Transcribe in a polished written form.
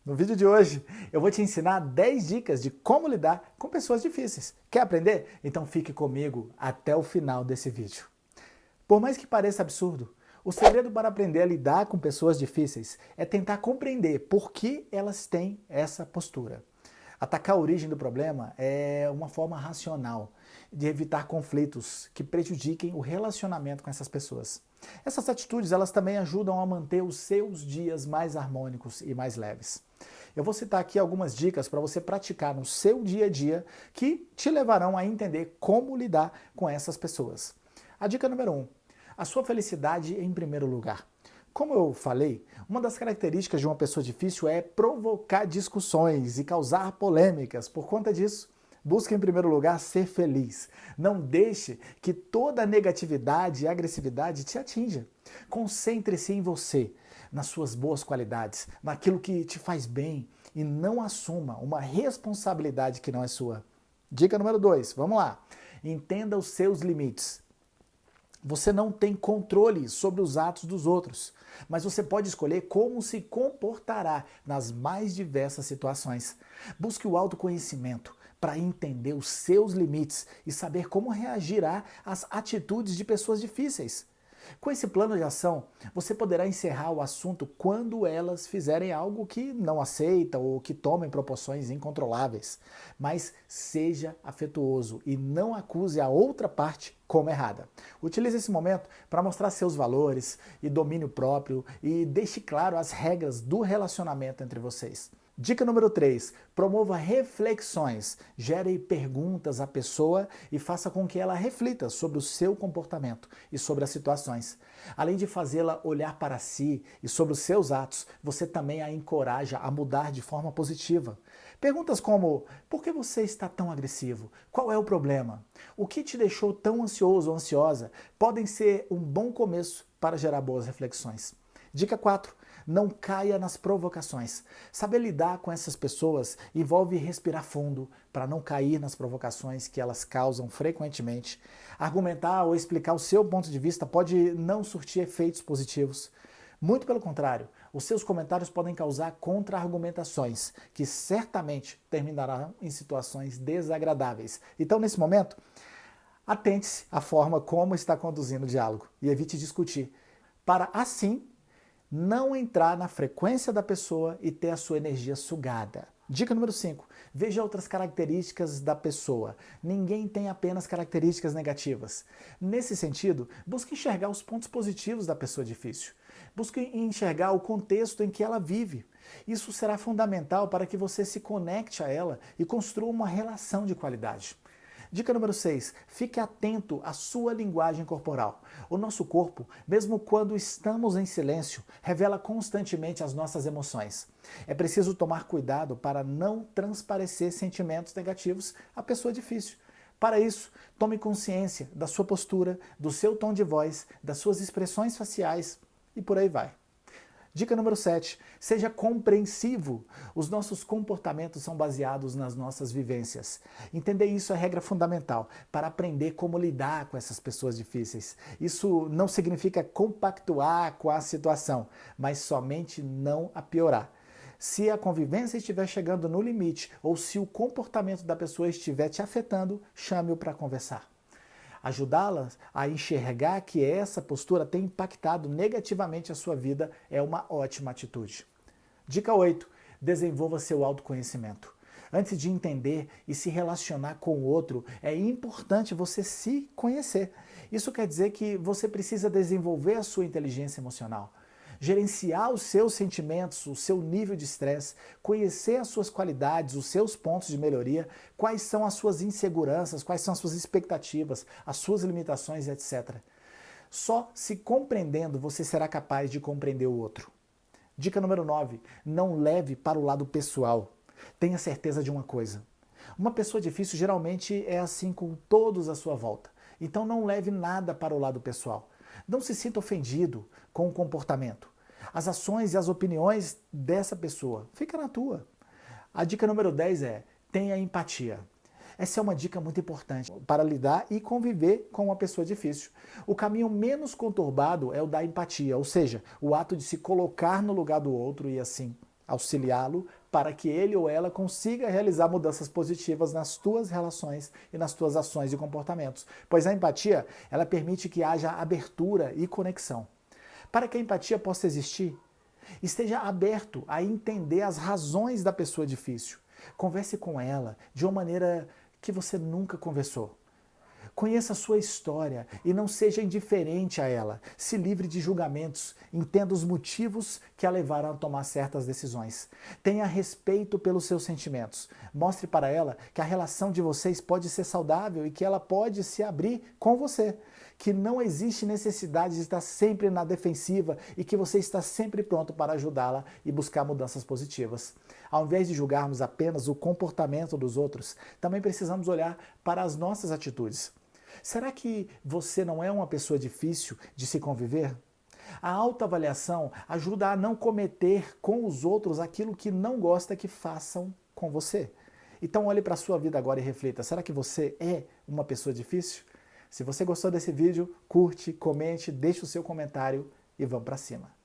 No vídeo de hoje eu vou te ensinar 10 dicas de como lidar com pessoas difíceis. Quer aprender? Então fique comigo até o final desse vídeo. Por mais que pareça absurdo, o segredo para aprender a lidar com pessoas difíceis é tentar compreender por que elas têm essa postura. Atacar a origem do problema é uma forma racional de evitar conflitos que prejudiquem o relacionamento com essas pessoas. Essas atitudes elas também ajudam a manter os seus dias mais harmônicos e mais leves. Eu vou citar aqui algumas dicas para você praticar no seu dia a dia que te levarão a entender como lidar com essas pessoas. A dica número 1. A sua felicidade em primeiro lugar. Como eu falei, uma das características de uma pessoa difícil é provocar discussões e causar polêmicas. Por conta disso, busque em primeiro lugar ser feliz. Não deixe que toda a negatividade e agressividade te atinja. Concentre-se em você, nas suas boas qualidades, naquilo que te faz bem e não assuma uma responsabilidade que não é sua. Dica número 2, vamos lá. Entenda os seus limites. Você não tem controle sobre os atos dos outros, mas você pode escolher como se comportará nas mais diversas situações. Busque o autoconhecimento para entender os seus limites e saber como reagirá às atitudes de pessoas difíceis. Com esse plano de ação, você poderá encerrar o assunto quando elas fizerem algo que não aceita ou que tomem proporções incontroláveis. Mas seja afetuoso e não acuse a outra parte como errada. Utilize esse momento para mostrar seus valores e domínio próprio e deixe claro as regras do relacionamento entre vocês. Dica número 3, promova reflexões, gere perguntas à pessoa e faça com que ela reflita sobre o seu comportamento e sobre as situações. Além de fazê-la olhar para si e sobre os seus atos, você também a encoraja a mudar de forma positiva. Perguntas como, por que você está tão agressivo? Qual é o problema? O que te deixou tão ansioso ou ansiosa? Podem ser um bom começo para gerar boas reflexões. Dica 4. Não caia nas provocações. Saber lidar com essas pessoas envolve respirar fundo para não cair nas provocações que elas causam frequentemente. Argumentar ou explicar o seu ponto de vista pode não surtir efeitos positivos. Muito pelo contrário, os seus comentários podem causar contra-argumentações, que certamente terminarão em situações desagradáveis. Então, nesse momento, atente-se à forma como está conduzindo o diálogo e evite discutir, para assim não entrar na frequência da pessoa e ter a sua energia sugada. Dica número 5. Veja outras características da pessoa. Ninguém tem apenas características negativas. Nesse sentido, busque enxergar os pontos positivos da pessoa difícil. Busque enxergar o contexto em que ela vive. Isso será fundamental para que você se conecte a ela e construa uma relação de qualidade. Dica número 6. Fique atento à sua linguagem corporal. O nosso corpo, mesmo quando estamos em silêncio, revela constantemente as nossas emoções. É preciso tomar cuidado para não transparecer sentimentos negativos à pessoa difícil. Para isso, tome consciência da sua postura, do seu tom de voz, das suas expressões faciais e por aí vai. Dica número 7. Seja compreensivo. Os nossos comportamentos são baseados nas nossas vivências. Entender isso é regra fundamental para aprender como lidar com essas pessoas difíceis. Isso não significa compactuar com a situação, mas somente não a piorar. Se a convivência estiver chegando no limite ou se o comportamento da pessoa estiver te afetando, chame-o para conversar. Ajudá-las a enxergar que essa postura tem impactado negativamente a sua vida é uma ótima atitude. Dica 8. Desenvolva seu autoconhecimento. Antes de entender e se relacionar com o outro, é importante você se conhecer. Isso quer dizer que você precisa desenvolver a sua inteligência emocional. Gerenciar os seus sentimentos, o seu nível de estresse, conhecer as suas qualidades, os seus pontos de melhoria, quais são as suas inseguranças, quais são as suas expectativas, as suas limitações, etc. Só se compreendendo você será capaz de compreender o outro. Dica número 9. Não leve para o lado pessoal. Tenha certeza de uma coisa. Uma pessoa difícil geralmente é assim com todos à sua volta. Então não leve nada para o lado pessoal. Não se sinta ofendido com o comportamento. As ações e as opiniões dessa pessoa, fica na tua. A dica número 10 é, tenha empatia. Essa é uma dica muito importante para lidar e conviver com uma pessoa difícil. O caminho menos conturbado é o da empatia, ou seja, o ato de se colocar no lugar do outro e assim auxiliá-lo para que ele ou ela consiga realizar mudanças positivas nas tuas relações e nas tuas ações e comportamentos. Pois a empatia, ela permite que haja abertura e conexão. Para que a empatia possa existir, esteja aberto a entender as razões da pessoa difícil. Converse com ela de uma maneira que você nunca conversou. Conheça a sua história e não seja indiferente a ela. Se livre de julgamentos, entenda os motivos que a levaram a tomar certas decisões. Tenha respeito pelos seus sentimentos. Mostre para ela que a relação de vocês pode ser saudável e que ela pode se abrir com você. Que não existe necessidade de estar sempre na defensiva e que você está sempre pronto para ajudá-la e buscar mudanças positivas. Ao invés de julgarmos apenas o comportamento dos outros, também precisamos olhar para as nossas atitudes. Será que você não é uma pessoa difícil de se conviver? A autoavaliação ajuda a não cometer com os outros aquilo que não gosta que façam com você. Então olhe para a sua vida agora e reflita, será que você é uma pessoa difícil? Se você gostou desse vídeo, curte, comente, deixe o seu comentário e vamos para cima.